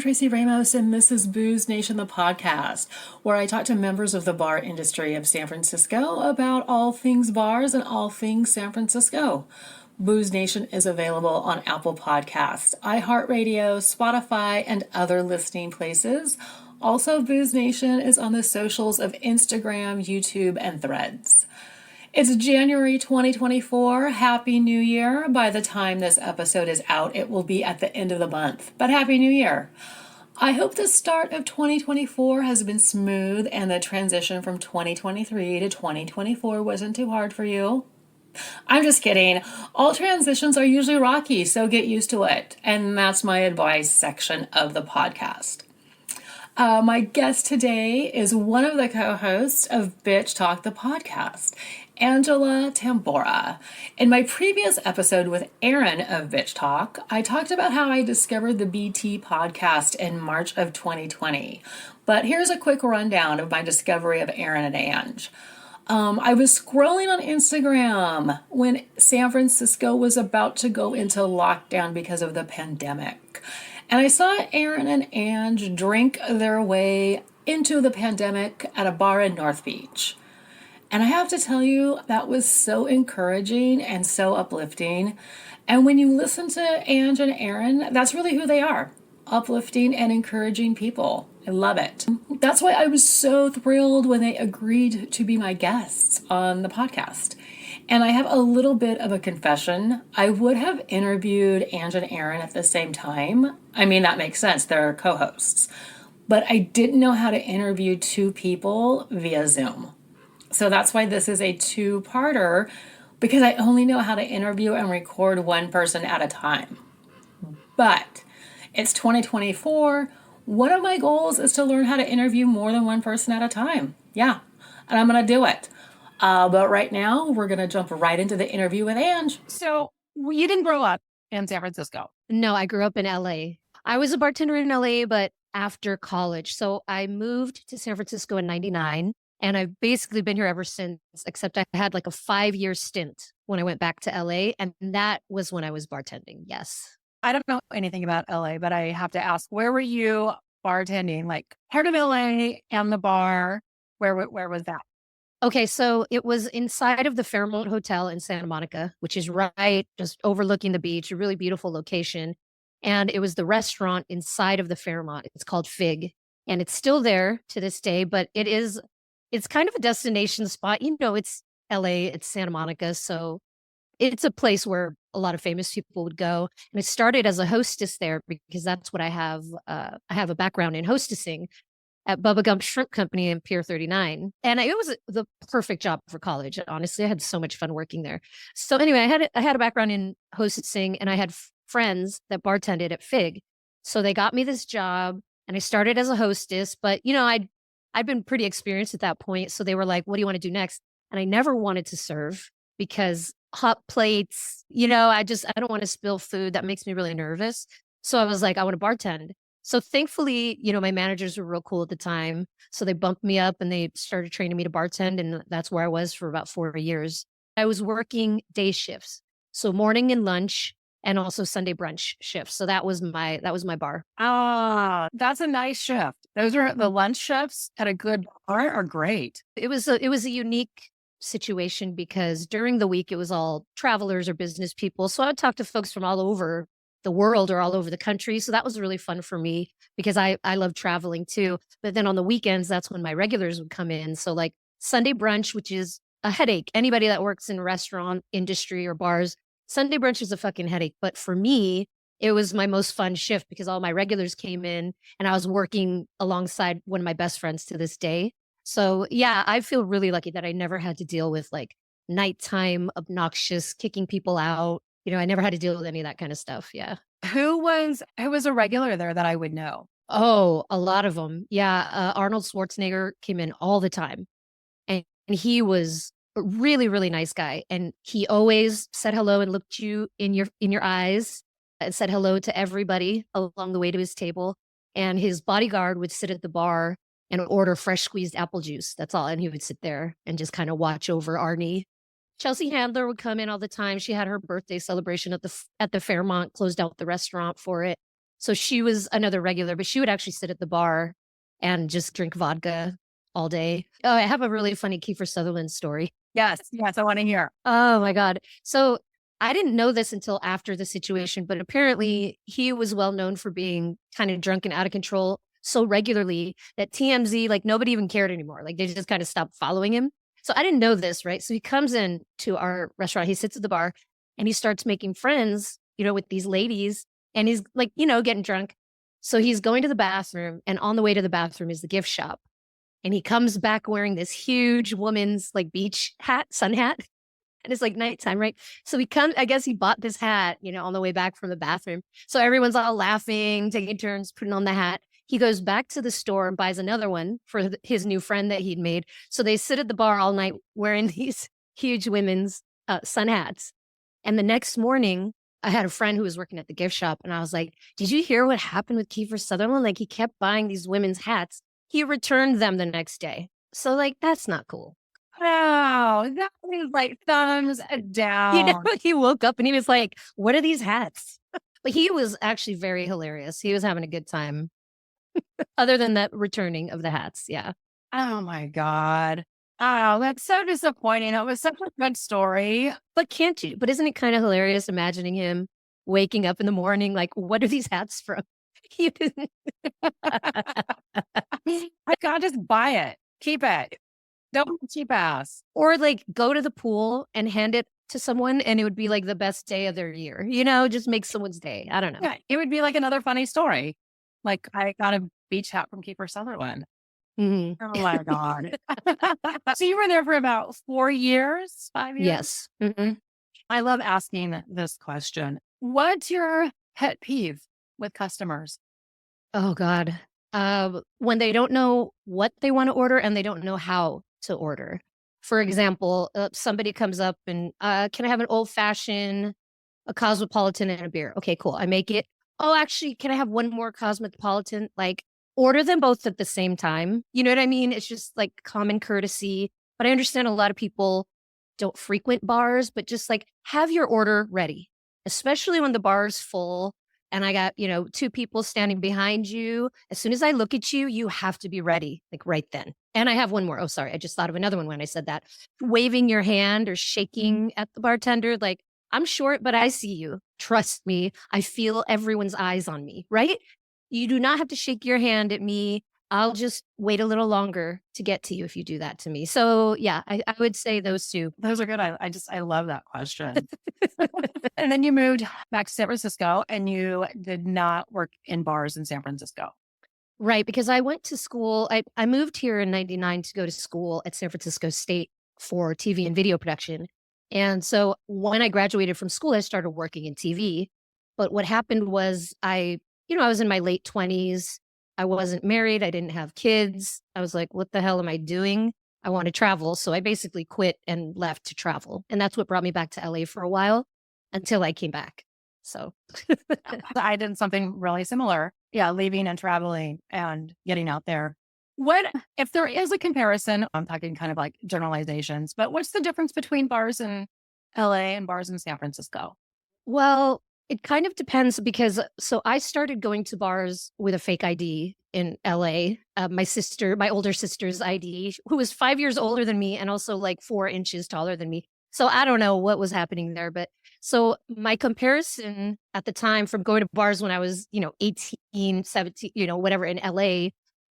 Tracy Ramos, and this is Booze Nation, the podcast, where I talk to members of the bar industry of San Francisco about all things bars and all things San Francisco. Booze Nation is available on Apple Podcasts, iHeartRadio, Spotify, and other listening places. Also, Booze Nation is on the socials of Instagram, YouTube, and Threads. It's January 2024. Happy New Year. By the time this episode is out, it will be at the end of the month. But Happy New Year. I hope the start of 2024 has been smooth and the transition from 2023 to 2024 wasn't too hard for you. I'm just kidding. All transitions are usually rocky, so get used to it. And that's my advice section of the podcast. My guest today is one of the co-hosts of Bitch Talk, the podcast, Angela Tabora. In my previous episode with Erin of Bitch Talk, I talked about how I discovered the BT podcast in March of 2020. But here's a quick rundown of my discovery of Erin and Ange. I was scrolling on Instagram when San Francisco was about to go into lockdown because of the pandemic. And I saw Erin and Ange drink their way into the pandemic at a bar in North Beach. And I have to tell you, that was so encouraging and so uplifting. And when you listen to Ange and Erin, that's really who they are. Uplifting and encouraging people. I love it. That's why I was so thrilled when they agreed to be my guests on the podcast. And I have a little bit of a confession. I would have interviewed Ange and Erin at the same time. I mean, that makes sense. They're co-hosts. But I didn't know how to interview two people via Zoom. So that's why this is a two-parter, because I only know how to interview and record one person at a time. But it's 2024. One of my goals is to learn how to interview more than one person at a time. Yeah, and I'm going to do it. But right now, we're going to jump right into the interview with Ange. So you didn't grow up in San Francisco? No, I grew up in LA. I was a bartender in LA, but after college. So I moved to San Francisco in 99, and I've basically been here ever since, except I had like a 5-year stint when I went back to LA, and that was when I was bartending, yes. I don't know anything about LA, but I have to ask, where were you bartending? Like part of LA and the bar, where was that? Okay, so it was inside of the Fairmont Hotel in Santa Monica, which is right just overlooking the beach, a really beautiful location. And it was the restaurant inside of the Fairmont. It's called Fig, and it's still there to this day, but it's kind of a destination spot. You know, it's LA, it's Santa Monica, so it's a place where a lot of famous people would go. And it started as a hostess there because that's what I have. I have a background in hostessing at Bubba Gump Shrimp Company in Pier 39. And it was the perfect job for college. Honestly, I had so much fun working there. So anyway, I had a background in hostessing, and I had friends that bartended at Fig. So they got me this job, and I started as a hostess, but you know, I'd been pretty experienced at that point. So they were like, what do you want to do next? And I never wanted to serve because hot plates, you know, I don't want to spill food. That makes me really nervous. So I was like, I want to bartend. So thankfully, you know, my managers were real cool at the time. So they bumped me up and they started training me to bartend. And that's where I was for about 4 years. I was working day shifts. So morning and lunch, and also Sunday brunch shifts. So that was my bar. Ah, that's a nice shift. Those are the lunch shifts at a good bar are great. It was a unique situation because during the week it was all travelers or business people. So I would talk to folks from all over the world or all over the country. So that was really fun for me because I love traveling too. But then on the weekends, that's when my regulars would come in. So like Sunday brunch, which is a headache. Anybody that works in restaurant industry or bars, Sunday brunch is a fucking headache. But for me, it was my most fun shift because all my regulars came in and I was working alongside one of my best friends to this day. So yeah, I feel really lucky that I never had to deal with like nighttime, obnoxious, kicking people out. You know, I never had to deal with any of that kind of stuff. Yeah. Who was a regular there that I would know? Oh, a lot of them. Yeah. Arnold Schwarzenegger came in all the time. And he was a really, really nice guy. And he always said hello and looked you in your eyes and said hello to everybody along the way to his table. And his bodyguard would sit at the bar and order fresh squeezed apple juice. That's all. And he would sit there and just kind of watch over Arnie. Chelsea Handler would come in all the time. She had her birthday celebration at the Fairmont, closed out the restaurant for it. So she was another regular, but she would actually sit at the bar and just drink vodka all day. Oh, I have a really funny Kiefer Sutherland story. Yes. Yes. I want to hear. Oh my God. So I didn't know this until after the situation, but apparently he was well known for being kind of drunk and out of control so regularly that TMZ, like nobody even cared anymore. Like they just kind of stopped following him. So I didn't know this, right? So he comes in to our restaurant, he sits at the bar and he starts making friends, with these ladies, and he's like, getting drunk. So he's going to the bathroom, and on the way to the bathroom is the gift shop. And he comes back wearing this huge woman's like beach hat, sun hat. And it's like nighttime, right? So I guess he bought this hat, on the way back from the bathroom. So everyone's all laughing, taking turns, putting on the hat. He goes back to the store and buys another one for his new friend that he'd made. So they sit at the bar all night wearing these huge women's sun hats. And the next morning, I had a friend who was working at the gift shop, and I was like, did you hear what happened with Kiefer Sutherland? Like, he kept buying these women's hats. He returned them the next day. So, like, that's not cool. Wow. That is like thumbs down. He woke up and he was like, what are these hats? But he was actually very hilarious. He was having a good time. Other than that returning of the hats. Yeah. Oh my God. Oh, that's so disappointing. It was such a good story. But isn't it kind of hilarious imagining him waking up in the morning, like, what are these hats from? You didn't. I gotta just buy it. Keep it. Don't be cheap ass. Or like go to the pool and hand it to someone and it would be like the best day of their year, just make someone's day. I don't know. Yeah, it would be like another funny story. Like, I got a beach hat from Kiefer Sutherland. Mm-hmm. Oh my God. So you were there for about 4 years, 5 years? Yes. Mm-hmm. I love asking this question. What's your pet peeve with customers? Oh God. When they don't know what they want to order and they don't know how to order. For example, somebody comes up and, can I have an old fashioned, a cosmopolitan, and a beer? Okay, cool. I make it. Oh, actually, can I have one more cosmopolitan? Like, order them both at the same time. You know what I mean? It's just like common courtesy. But I understand a lot of people don't frequent bars, but just like have your order ready, especially when the bar is full and I got, 2 people standing behind you. As soon as I look at you, you have to be ready, like right then. And I have one more. Oh, sorry. I just thought of another one when I said that. Waving your hand or shaking at the bartender. Like, I'm short, but I see you. Trust me. I feel everyone's eyes on me, right? You do not have to shake your hand at me. I'll just wait a little longer to get to you if you do that to me. So yeah, I would say those 2. Those are good. I love that question. And then you moved back to San Francisco and you did not work in bars in San Francisco. Right. Because I went to school. I moved here in 99 to go to school at San Francisco State for TV and video production. And so when I graduated from school, I started working in TV. But what happened was I was in my late 20s. I wasn't married. I didn't have kids. I was like, what the hell am I doing? I want to travel. So I basically quit and left to travel. And that's what brought me back to LA for a while until I came back. So I did something really similar. Yeah, leaving and traveling and getting out there. What, if there is a comparison, I'm talking kind of like generalizations, but what's the difference between bars in LA and bars in San Francisco? Well, it kind of depends because so I started going to bars with a fake ID in LA. My older sister's ID, who was 5 years older than me and also like 4 inches taller than me. So I don't know what was happening there. But so my comparison at the time from going to bars when I was, 18, 17, whatever in LA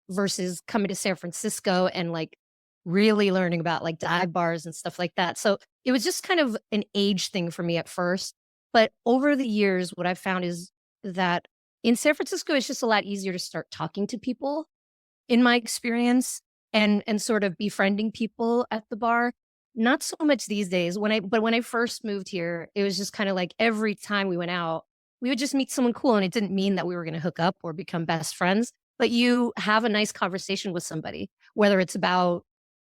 versus coming to San Francisco and like really learning about like dive bars and stuff like that. So it was just kind of an age thing for me at first. But over the years, what I've found is that in San Francisco, it's just a lot easier to start talking to people, in my experience, and sort of befriending people at the bar. Not so much these days. But when I first moved here, it was just kind of like every time we went out, we would just meet someone cool, and it didn't mean that we were going to hook up or become best friends. But you have a nice conversation with somebody, whether it's about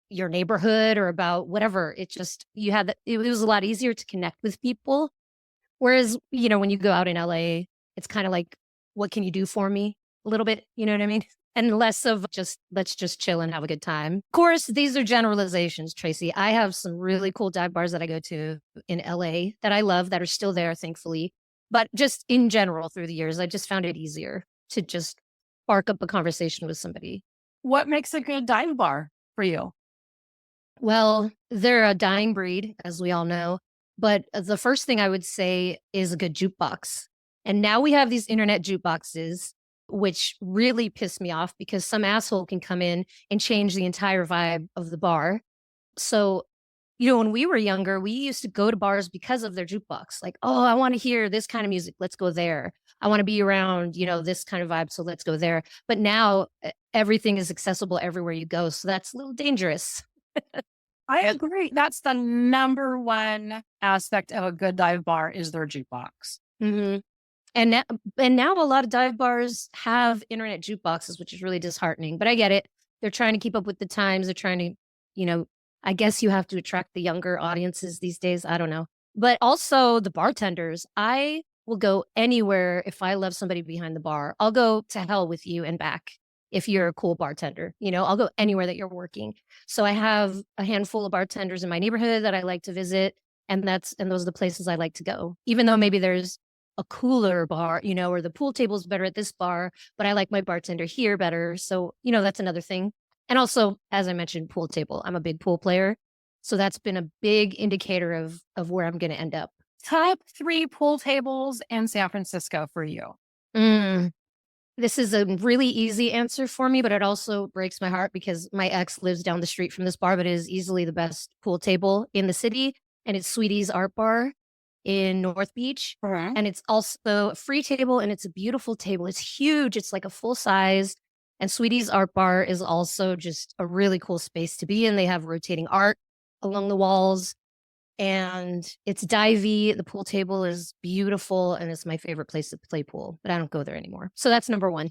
your neighborhood or about whatever. It just it was a lot easier to connect with people. Whereas, when you go out in LA, it's kind of like, what can you do for me? A little bit, you know what I mean? And less of just, let's just chill and have a good time. Of course, these are generalizations, Tracy. I have some really cool dive bars that I go to in LA that I love that are still there, thankfully. But just in general through the years, I just found it easier to just spark up a conversation with somebody. What makes a good dive bar for you? Well, they're a dying breed, as we all know. But the first thing I would say is a good jukebox. And now we have these internet jukeboxes, which really piss me off because some asshole can come in and change the entire vibe of the bar. So, when we were younger, we used to go to bars because of their jukebox. Like, oh, I want to hear this kind of music. Let's go there. I want to be around, this kind of vibe. So let's go there. But now everything is accessible everywhere you go. So that's a little dangerous. I agree. That's the number one aspect of a good dive bar is their jukebox. Mm-hmm. And now a lot of dive bars have internet jukeboxes, which is really disheartening. But I get it. They're trying to keep up with the times. They're trying to, I guess you have to attract the younger audiences these days. I don't know. But also the bartenders. I will go anywhere if I love somebody behind the bar. I'll go to hell with you and back if you're a cool bartender. I'll go anywhere that you're working. So I have a handful of bartenders in my neighborhood that I like to visit. And those are the places I like to go. Even though maybe there's a cooler bar, or the pool table's better at this bar, but I like my bartender here better. So, that's another thing. And also, as I mentioned, pool table. I'm a big pool player. So that's been a big indicator of where I'm going to end up. Top 3 pool tables in San Francisco for you. This is a really easy answer for me, but it also breaks my heart because my ex lives down the street from this bar, but it is easily the best pool table in the city. And it's Sweetie's Art Bar in North Beach. Uh-huh. And it's also a free table and it's a beautiful table. It's huge. It's like a full size. And Sweetie's Art Bar is also just a really cool space to be in. They have rotating art along the walls and it's divey. The pool table is beautiful and it's my favorite place to play pool, but I don't go there anymore. So that's number 1.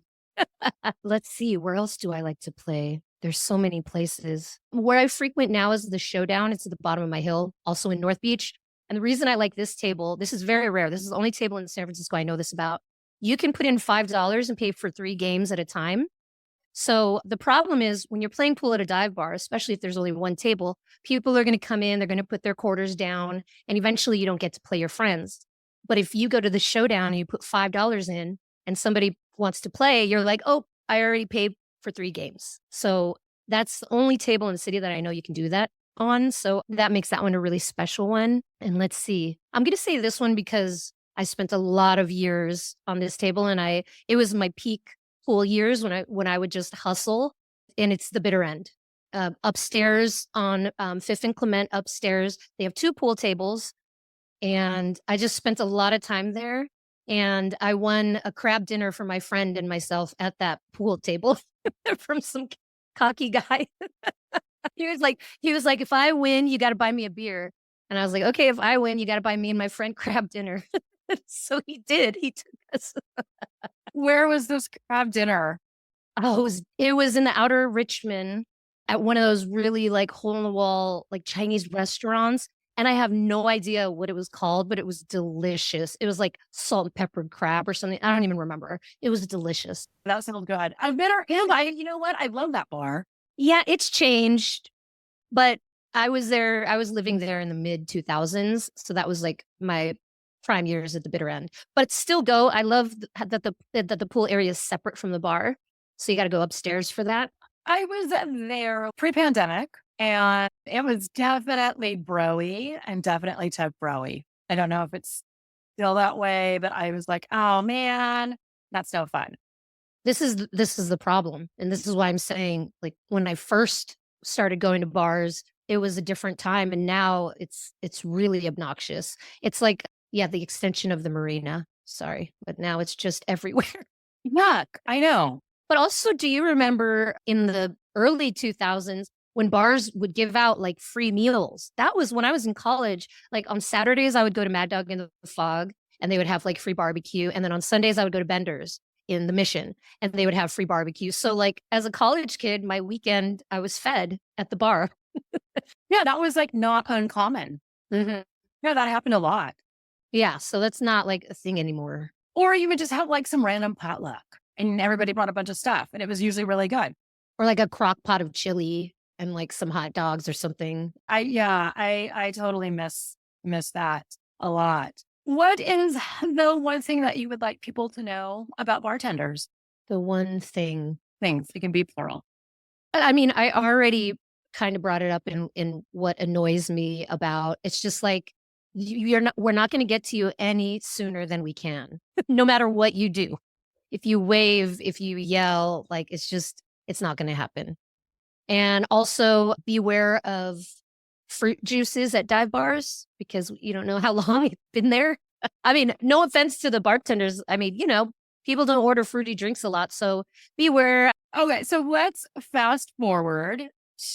Let's see. Where else do I like to play? There's so many places. Where I frequent now is the Showdown. It's at the bottom of my hill, also in North Beach. And the reason I like this table, this is very rare. This is the only table in San Francisco I know this about. You can put in $5 and pay for 3 games at a time. So the problem is when you're playing pool at a dive bar, especially if there's only one table, people are going to come in, they're going to put their quarters down, and eventually you don't get to play your friends. But if you go to the Showdown and you put $5 in and somebody wants to play, you're like, oh, I already paid for 3 games. So that's the only table in the city that I know you can do that on. So that makes that one a really special one. And let's see, I'm going to say this one because I spent a lot of years on this table and it was my peak pool years when I would just hustle. And it's the Bitter End. Upstairs on 5th and Clement upstairs, they have 2 pool tables. And I just spent a lot of time there. And I won a crab dinner for my friend and myself at that pool table from some cocky guy. He was like, if I win, you got to buy me a beer. And I was like, okay, if I win, you got to buy me and my friend crab dinner. So he did. He took us. Where was this crab dinner? Oh, it was in the outer Richmond at one of those really like hole in the wall, like Chinese restaurants. And I have no idea what it was called, but it was delicious. It was like salt and peppered crab or something. I don't even remember. It was delicious. That sounds good. I've been around. You know what? I love that bar. Yeah, it's changed, but I was living there in the mid 2000s. So that was like my prime years at the Bitter End, but still go. I love that the pool area is separate from the bar. So you got to go upstairs for that. I was there pre-pandemic and it was definitely bro-y and definitely tip bro-y. I don't know if it's still that way, but I was like, oh man, that's no fun. This is the problem. And this is why I'm saying, like, when I first started going to bars, it was a different time. And now it's really obnoxious. It's like, yeah, the extension of the marina. Sorry, but now it's just everywhere. Yuck. I know. But also, do you remember in the early 2000s when bars would give out like free meals? That was when I was in college. Like on Saturdays, I would go to Mad Dog in the Fog and they would have like free barbecue. And then on Sundays, I would go to Bender's in the Mission and they would have free barbecue. So like as a college kid, my weekend, I was fed at the bar. Yeah, that was like not uncommon. Mm-hmm. Yeah, that happened a lot. Yeah, so that's not like a thing anymore. Or you would just have like some random potluck and everybody brought a bunch of stuff and it was usually really good. Or like a crock pot of chili and like some hot dogs or something. I totally miss that a lot. What is the one thing that you would like people to know about bartenders? The one thing, Things, it can be plural. I mean, I already kind of brought it up in what annoys me about it's just like we're not going to get to you any sooner than we can, no matter what you do. If you wave, if you yell, like it's not going to happen. And also beware of fruit juices at dive bars because you don't know how long it's been there. I mean, no offense to the bartenders. I mean, people don't order fruity drinks a lot. So beware. Okay, so let's fast forward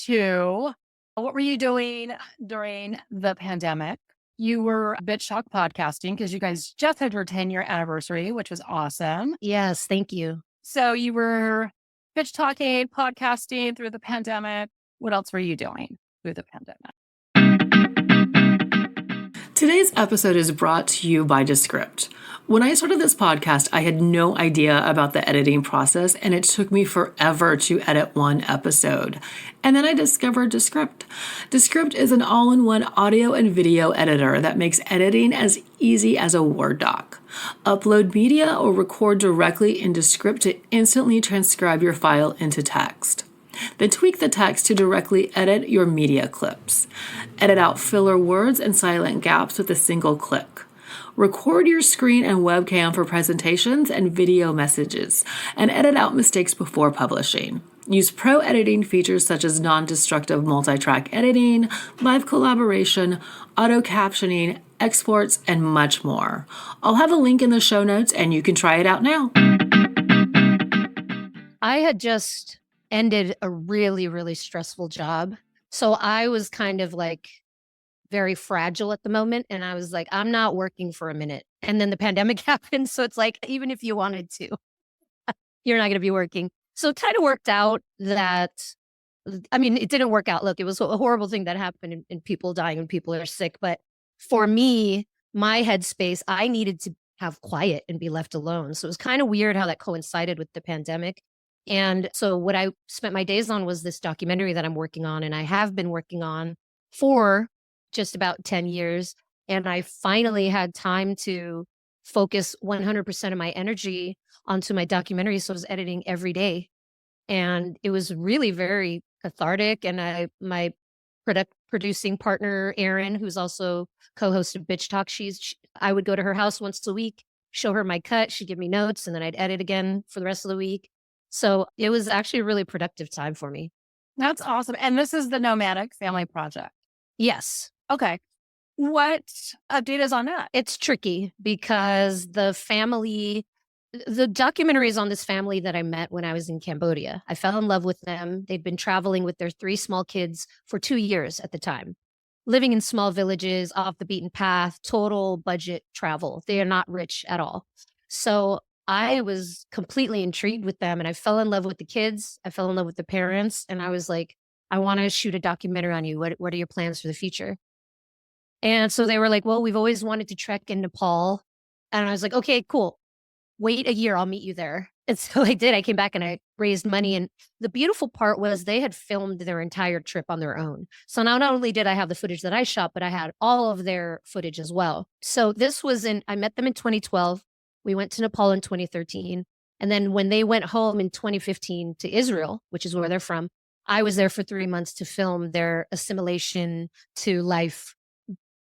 to what were you doing during the pandemic? You were Bitch Talk podcasting because you guys just had your 10-year anniversary, which was awesome. Yes, thank you. So you were bitch talking, podcasting through the pandemic. What else were you doing through the pandemic? Today's episode is brought to you by Descript. When I started this podcast, I had no idea about the editing process, and it took me forever to edit one episode. And then I discovered Descript. Descript is an all-in-one audio and video editor that makes editing as easy as a Word doc. Upload media or record directly in Descript to instantly transcribe your file into text. Then tweak the text to directly edit your media clips. Edit out filler words and silent gaps with a single click. Record your screen and webcam for presentations and video messages, and edit out mistakes before publishing. Use pro editing features such as non-destructive multi-track editing, live collaboration, auto captioning, exports, and much more. I'll have a link in the show notes and you can try it out now. I had just ended a really, really stressful job. So I was kind of like very fragile at the moment. And I was like, I'm not working for a minute. And then the pandemic happened. So it's like, even if you wanted to, you're not going to be working. So it kind of worked out that, I mean, it didn't work out. Look, it was a horrible thing that happened and people dying and people are sick. But for me, my headspace, I needed to have quiet and be left alone. So it was kind of weird how that coincided with the pandemic. And so what I spent my days on was this documentary that I'm working on, and I have been working on for just about 10 years. And I finally had time to focus 100% of my energy onto my documentary. So I was editing every day. And it was really very cathartic. And my producing partner, Erin, who's also co-host of Bitch Talk, I would go to her house once a week, show her my cut. She'd give me notes, and then I'd edit again for the rest of the week. So it was actually a really productive time for me. That's awesome. And this is the Nomadic Family Project. Yes. Okay. What update is on that? It's tricky because the documentary is on this family that I met when I was in Cambodia. I fell in love with them. They'd been traveling with their 3 small kids for 2 years at the time, living in small villages, off the beaten path, total budget travel. They are not rich at all. So I was completely intrigued with them, and I fell in love with the kids. I fell in love with the parents, and I was like, I want to shoot a documentary on you. What are your plans for the future? And so they were like, well, we've always wanted to trek in Nepal. And I was like, okay, cool. Wait a year. I'll meet you there. And so I did. I came back and I raised money. And the beautiful part was they had filmed their entire trip on their own. So now not only did I have the footage that I shot, but I had all of their footage as well. So I met them in 2012. We went to Nepal in 2013. And then when they went home in 2015 to Israel, which is where they're from, I was there for 3 months to film their assimilation to life,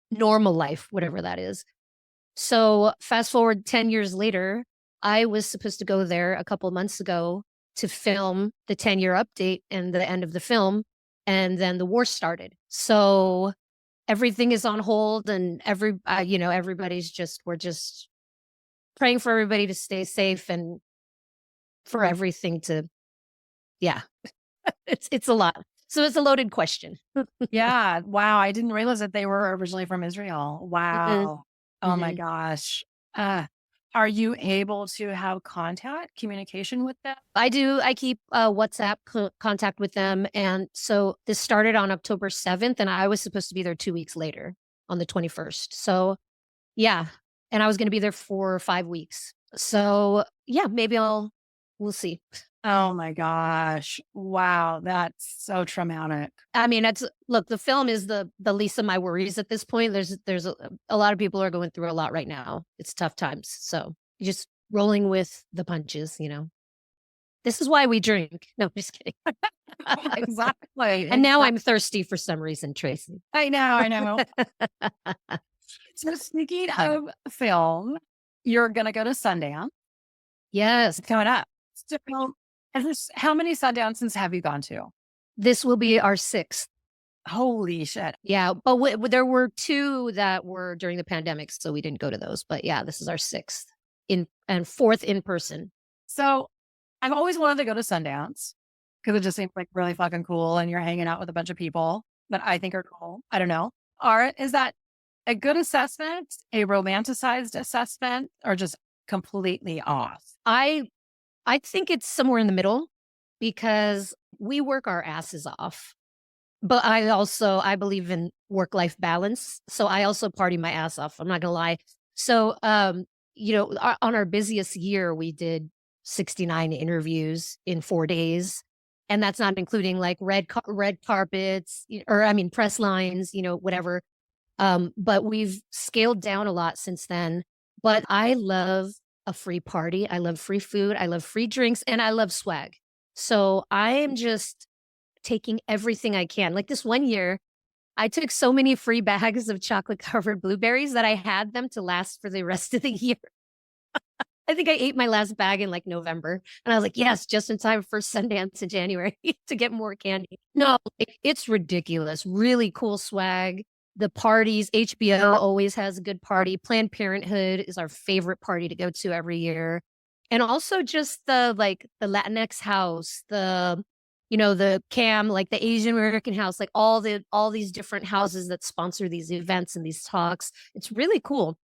normal life, whatever that is. So fast forward 10 years later, I was supposed to go there a couple of months ago to film the 10-year update and the end of the film. And then the war started. So everything is on hold, and we're just praying for everybody to stay safe and for everything to, yeah, it's a lot. So it's a loaded question. Yeah. Wow. I didn't realize that they were originally from Israel. Wow. Oh my gosh. Are you able to have communication with them? I do. I keep WhatsApp contact with them. And so this started on October 7th, and I was supposed to be there 2 weeks later on the 21st. So yeah. And I was going to be there for 5 weeks. So yeah, maybe we'll see. Oh my gosh. Wow. That's so traumatic. I mean, look, the film is the least of my worries at this point. There's a lot of people are going through a lot right now. It's tough times. So just rolling with the punches, you know. This is why we drink. No, just kidding. Exactly. And now I'm thirsty for some reason, Tracy. I know. So speaking of film, you're going to go to Sundance. Yes. It's coming up. So, how many Sundances have you gone to? This will be our 6th. Holy shit. Yeah. But there were 2 that were during the pandemic, so we didn't go to those. But yeah, this is our 6th and 4th in person. So I've always wanted to go to Sundance because it just seems like really fucking cool and you're hanging out with a bunch of people that I think are cool. I don't know. Is that a good assessment, a romanticized assessment, or just completely off? I think it's somewhere in the middle because we work our asses off. But I believe in work-life balance. So I also party my ass off. I'm not gonna lie. So, you know, on our busiest year, we did 69 interviews in 4 days. And that's not including like red carpets or I mean, press lines, you know, whatever. But we've scaled down a lot since then. But I love a free party. I love free food. I love free drinks and I love swag. So I am just taking everything I can. Like this one year, I took so many free bags of chocolate covered blueberries that I had them to last for the rest of the year. I think I ate my last bag in like November and I was like, yes, just in time for Sundance in January to get more candy. No, it's ridiculous. Really cool swag. The parties, HBO always has a good party. Planned Parenthood is our favorite party to go to every year. And also just the Latinx house, the CAM, like the Asian American house, like all these different houses that sponsor these events and these talks. It's really cool.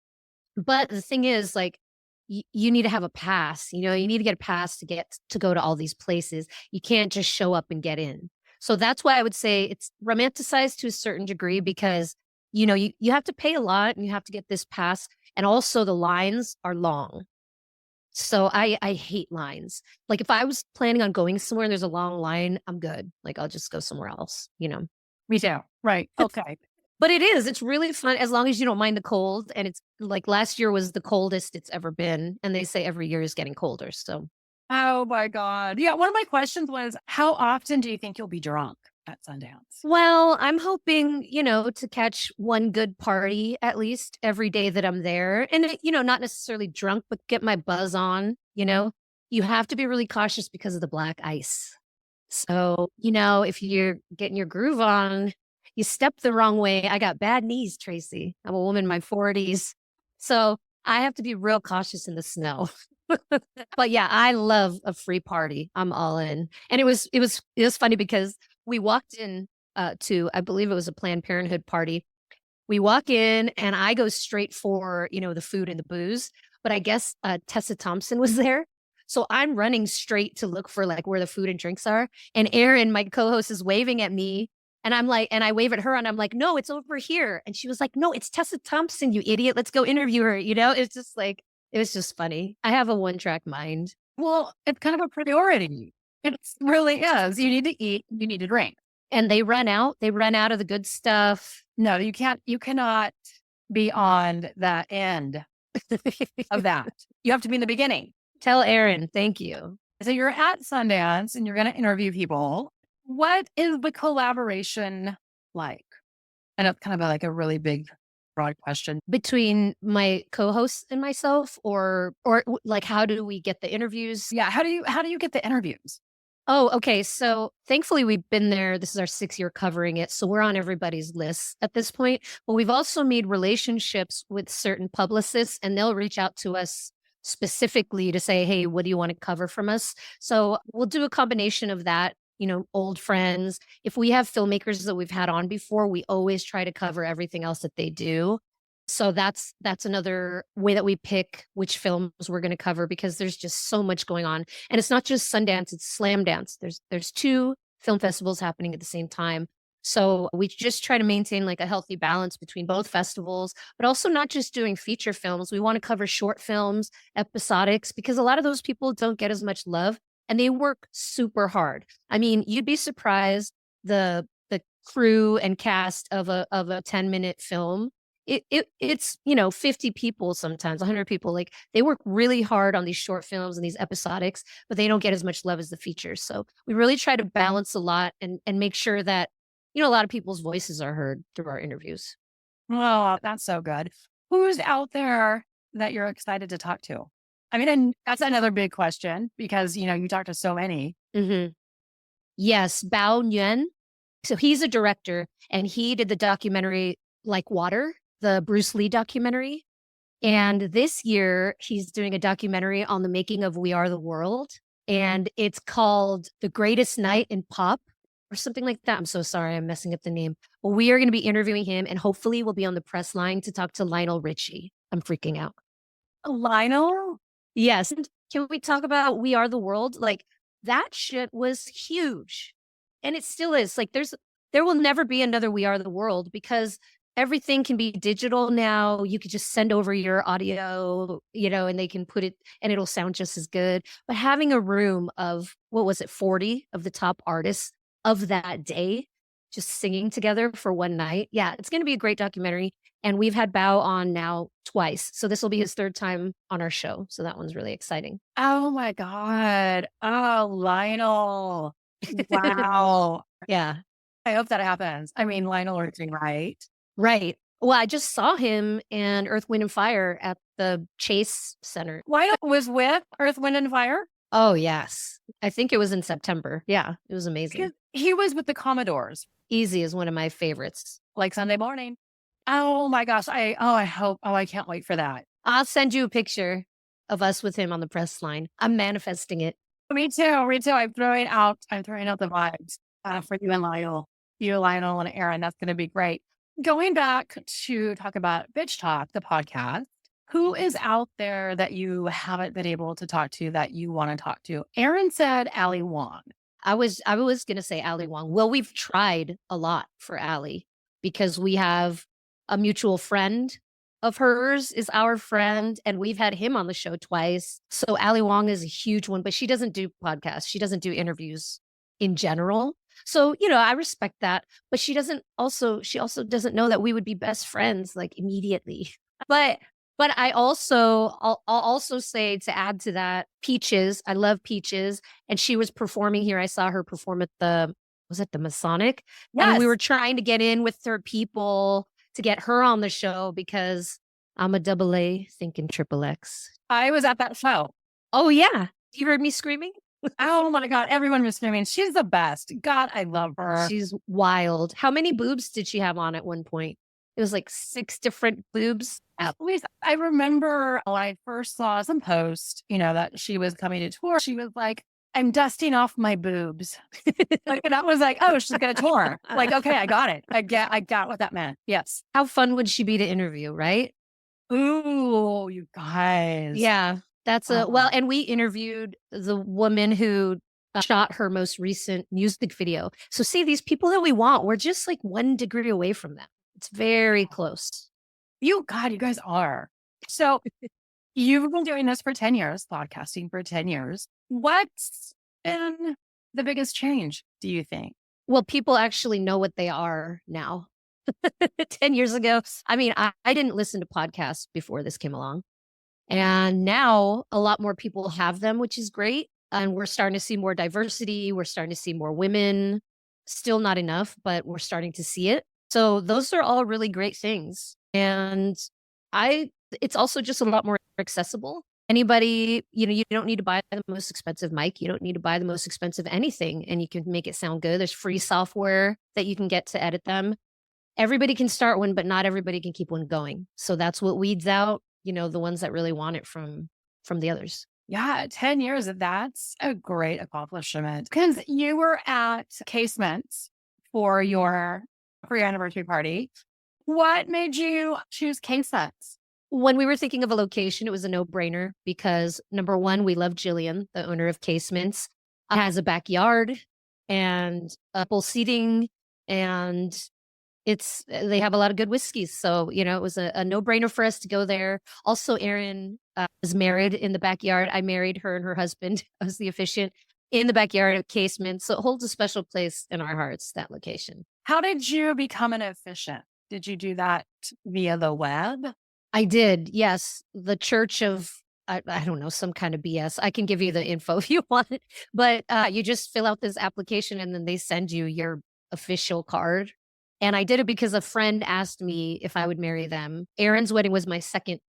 But the thing is, like, you need to have a pass. You know, you need to get a pass to go to all these places. You can't just show up and get in. So that's why I would say it's romanticized to a certain degree because, you know, you have to pay a lot and you have to get this pass. And also the lines are long. So I hate lines. Like if I was planning on going somewhere and there's a long line, I'm good. Like I'll just go somewhere else, you know. Me too. Right. Okay. But it's really fun as long as you don't mind the cold. And it's like last year was the coldest it's ever been. And they say every year is getting colder. So. Oh my God. Yeah. One of my questions was, how often do you think you'll be drunk at Sundance? Well, I'm hoping, you know, to catch one good party at least every day that I'm there. And, you know, not necessarily drunk, but get my buzz on, you know. You have to be really cautious because of the black ice. So, you know, if you're getting your groove on, you step the wrong way. I got bad knees, Tracy. I'm a woman in my 40s. So I have to be real cautious in the snow. But yeah, I love a free party. I'm all in. And it was funny because we walked in to, I believe it was a Planned Parenthood party. We walk in and I go straight for, you know, the food and the booze. But I guess Tessa Thompson was there. So I'm running straight to look for like where the food and drinks are. And Erin, my co-host, is waving at me. And I'm like, and I wave at her and I'm like, no, it's over here. And she was like, no, it's Tessa Thompson, you idiot. Let's go interview her. You know, it's just like, it was just funny. I have a one-track mind. Well, it's kind of a priority. It really is. You need to eat, you need to drink. And they run out of the good stuff. No, you cannot be on the end of that. You have to be in the beginning. Tell Erin, thank you. So you're at Sundance and you're going to interview people. What is the collaboration like? And it's kind of like a really big, broad question. Between my co-hosts and myself, or like, how do we get the interviews? Yeah. How do you get the interviews? Oh, okay. So thankfully we've been there. This is our 6th year covering it. So we're on everybody's list at this point. But we've also made relationships with certain publicists and they'll reach out to us specifically to say, hey, what do you want to cover from us? So we'll do a combination of that. You know, old friends. If we have filmmakers that we've had on before, we always try to cover everything else that they do. So that's another way that we pick which films we're going to cover because there's just so much going on. And it's not just Sundance, it's Slamdance. There's 2 film festivals happening at the same time. So we just try to maintain like a healthy balance between both festivals, but also not just doing feature films. We want to cover short films, episodics, because a lot of those people don't get as much love. and they work super hard. I mean, you'd be surprised the crew and cast of a 10-minute film. It's 50 people, sometimes 100 people. Like, they work really hard on these short films and these episodics, but they don't get as much love as the features. So we really try to balance a lot and make sure that a lot of people's voices are heard through our interviews. Oh, that's so good. Who's out there that you're excited to talk to? I mean, and that's another big question because, you talk to so many. Mm-hmm. Yes, Bao Nguyen. So he's a director, and he did the documentary Like Water, the Bruce Lee documentary. And this year, he's doing a documentary on the making of We Are the World. And it's called The Greatest Night in Pop or something like that. I'm so sorry, I'm messing up the name. But we are going to be interviewing him, and hopefully we'll be on the press line to talk to Lionel Richie. I'm freaking out. Lionel? Yes. Can we talk about We Are the World? Like, that shit was huge. And it still is. Like, there will never be another We Are the World because everything can be digital now. You could just send over your audio, and they can put it and it'll sound just as good. But having a room of, 40 of the top artists of that day just singing together for one night. Yeah, it's going to be a great documentary. And we've had Bao on now twice. So this will be his third time on our show. So that one's really exciting. Oh my God. Oh, Lionel. Wow. Yeah. I hope that happens. I mean, Lionel Richie, right? Right. Well, I just saw him and Earth, Wind, and Fire at the Chase Center. Lionel was with Earth, Wind, and Fire? Oh, yes. I think it was in September. Yeah, it was amazing. He was with the Commodores. Easy is one of my favorites. Like Sunday Morning. Oh my gosh. I can't wait for that. I'll send you a picture of us with him on the press line. I'm manifesting it. Me too. I'm throwing out the vibes for you and Lionel. You, Lionel, and Erin. That's going to be great. Going back to talk about Bitch Talk, the podcast, who is out there that you haven't been able to talk to that you want to talk to? Erin said Ali Wong. I was going to say Ali Wong. Well, we've tried a lot for Ali because we have a mutual friend of hers is our friend, and we've had him on the show twice. So Ali Wong is a huge one, but she doesn't do podcasts. She doesn't do interviews in general. So, I respect that, but she also doesn't know that we would be best friends like immediately. But I'll also say, to add to that, Peaches. I love Peaches. And she was performing here. I saw her perform at the Masonic? Yes. And we were trying to get in with her people to get her on the show because I'm a double A thinking triple X. I was at that show. Oh, yeah. You heard me screaming? Oh my God. Everyone was screaming. She's the best. God, I love her. She's wild. How many boobs did she have on at one point? It was like 6 different boobs. At least I remember when I first saw some post, that she was coming to tour. She was like, I'm dusting off my boobs. And I was like, oh, she's going to tour. Like, okay, I got it. I got what that meant. Yes. How fun would she be to interview, right? Ooh, you guys. Yeah. That's and we interviewed the woman who shot her most recent music video. So see, these people that we want, we're just like 1 degree away from them. It's very close. You guys are. So you've been doing this for 10 years, podcasting for 10 years. What's been the biggest change, do you think? Well, people actually know what they are now. 10 years ago, I mean, I didn't listen to podcasts before this came along. And now a lot more people have them, which is great. And we're starting to see more diversity. We're starting to see more women. Still not enough, but we're starting to see it. So those are all really great things. And it's also just a lot more accessible. Anybody, you don't need to buy the most expensive mic. You don't need to buy the most expensive anything, and you can make it sound good. There's free software that you can get to edit them. Everybody can start one, but not everybody can keep one going. So that's what weeds out, the ones that really want it from the others. Yeah, 10 years. That's a great accomplishment. Because you were at Casements for your anniversary party. What made you choose Casements? When we were thinking of a location, it was a no-brainer because, number one, we love Jillian, the owner of Casements, has a backyard and full seating, and they have a lot of good whiskeys. So, it was a no-brainer for us to go there. Also, Erin was married in the backyard. I married her and her husband. I was the officiant. in the backyard of Casement. So it holds a special place in our hearts, that location. How did you become an officiant? Did you do that via the web? I did, yes. The Church of, I don't know, some kind of BS. I can give you the info if you want it. But you just fill out this application and then they send you your official card. And I did it because a friend asked me if I would marry them. Erin's wedding was my second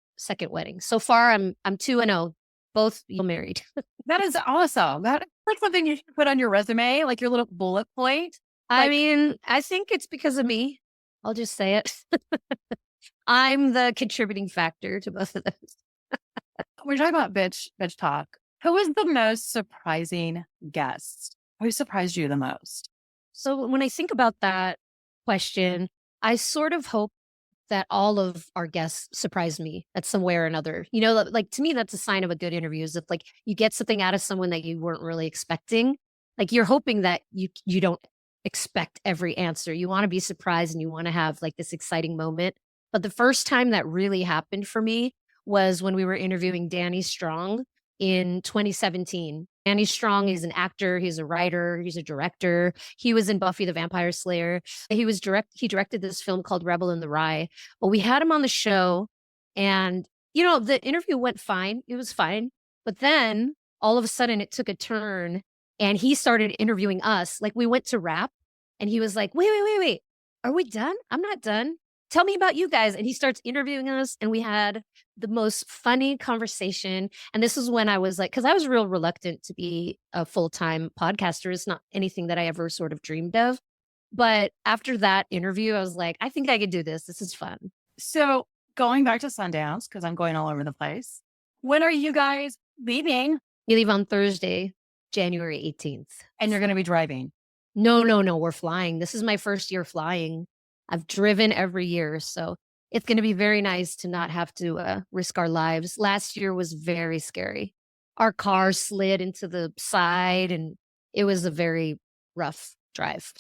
wedding. So far, I'm 2-0, both married. That is awesome. That's like something you should put on your resume, like your little bullet point. I mean, I think it's because of me. I'll just say it. I'm the contributing factor to both of those. We're talking about bitch talk. Who is the most surprising guest? Who surprised you the most? So when I think about that question, I sort of hope that all of our guests surprise me at some way or another. You know, like to me, that's a sign of a good interview is if like you get something out of someone that you weren't really expecting. Like you're hoping that you don't expect every answer. You want to be surprised and you want to have like this exciting moment. But the first time that really happened for me was when we were interviewing Danny Strong in 2017. Danny Strong is an actor, he's a writer, he's a director. He was in Buffy the Vampire Slayer. He directed this film called Rebel in the Rye. But we had him on the show and you know, the interview went fine. It was fine. But then all of a sudden it took a turn and he started interviewing us. Like we went to wrap and he was like, wait. Are we done? I'm not done. Tell me about you guys. And he starts interviewing us and we had the most funny conversation. And this was when I was like, because I was real reluctant to be a full-time podcaster. It's not anything that I ever sort of dreamed of. But after that interview, I was like, I think I could do this. This is fun. So going back to Sundance, because I'm going all over the place. When are you guys leaving? You leave on Thursday, January 18th. And you're going to be driving? No. We're flying. This is my first year flying. I've driven every year. So it's going to be very nice to not have to risk our lives. Last year was very scary. Our car slid into the side and it was a very rough drive.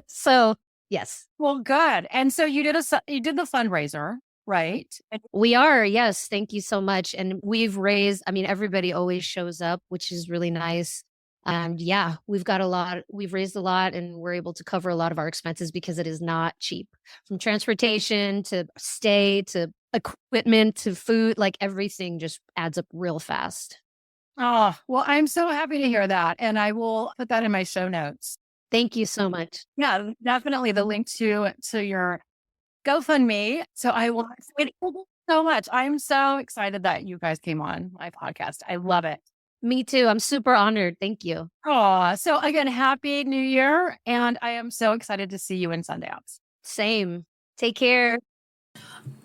So yes. Well, good. And so you did the fundraiser, right? We are. Yes. Thank you so much. And we've raised, I mean, everybody always shows up, which is really nice. And yeah, we've raised a lot and we're able to cover a lot of our expenses because it is not cheap, from transportation to stay to equipment to food, like everything just adds up real fast. Oh, well, I'm so happy to hear that. And I will put that in my show notes. Thank you so much. Yeah, definitely the link to your GoFundMe. So I will thank you so much. I'm so excited that you guys came on my podcast. I love it. Me too. I'm super honored. Thank you. Oh, so again, happy New Year. And I am so excited to see you in Sundance. Same. Take care.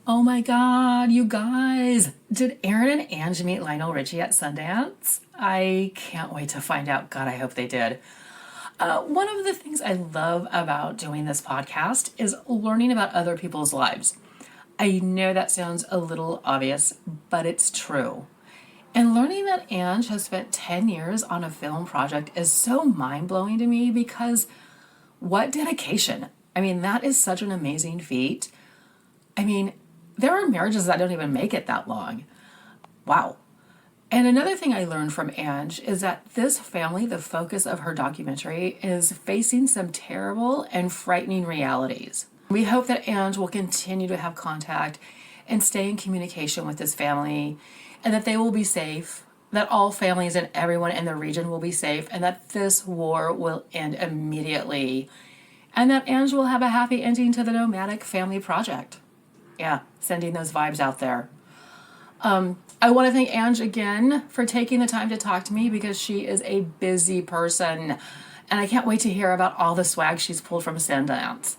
Oh my God, you guys. Did Erin and Ange meet Lionel Richie at Sundance? I can't wait to find out. God, I hope they did. One of the things I love about doing this podcast is learning about other people's lives. I know that sounds a little obvious, but it's true. And learning that Ange has spent 10 years on a film project is so mind-blowing to me because what dedication. I mean, that is such an amazing feat. I mean, there are marriages that don't even make it that long. Wow. And another thing I learned from Ange is that this family, the focus of her documentary, is facing some terrible and frightening realities. We hope that Ange will continue to have contact and stay in communication with this family, and that they will be safe, that all families and everyone in the region will be safe, and that this war will end immediately, and that Ange will have a happy ending to the Nomadic family project. Yeah, sending those vibes out there. I want to thank Ange again for taking the time to talk to me because she is a busy person, and I can't wait to hear about all the swag she's pulled from Sundance.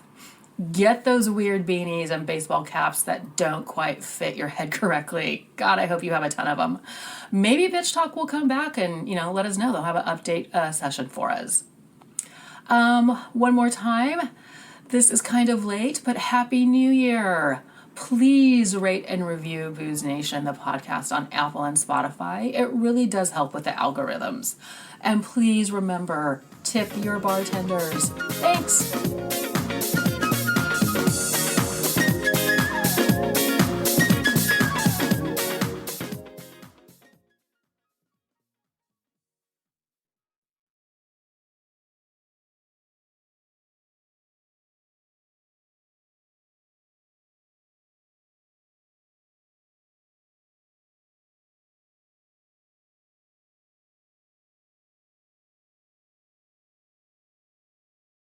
Get those weird beanies and baseball caps that don't quite fit your head correctly. God, I hope you have a ton of them. Maybe Bitch Talk will come back and, let us know. They'll have an update session for us. One more time. This is kind of late, but Happy New Year. Please rate and review Booze Nation, the podcast on Apple and Spotify. It really does help with the algorithms. And please remember, tip your bartenders. Thanks.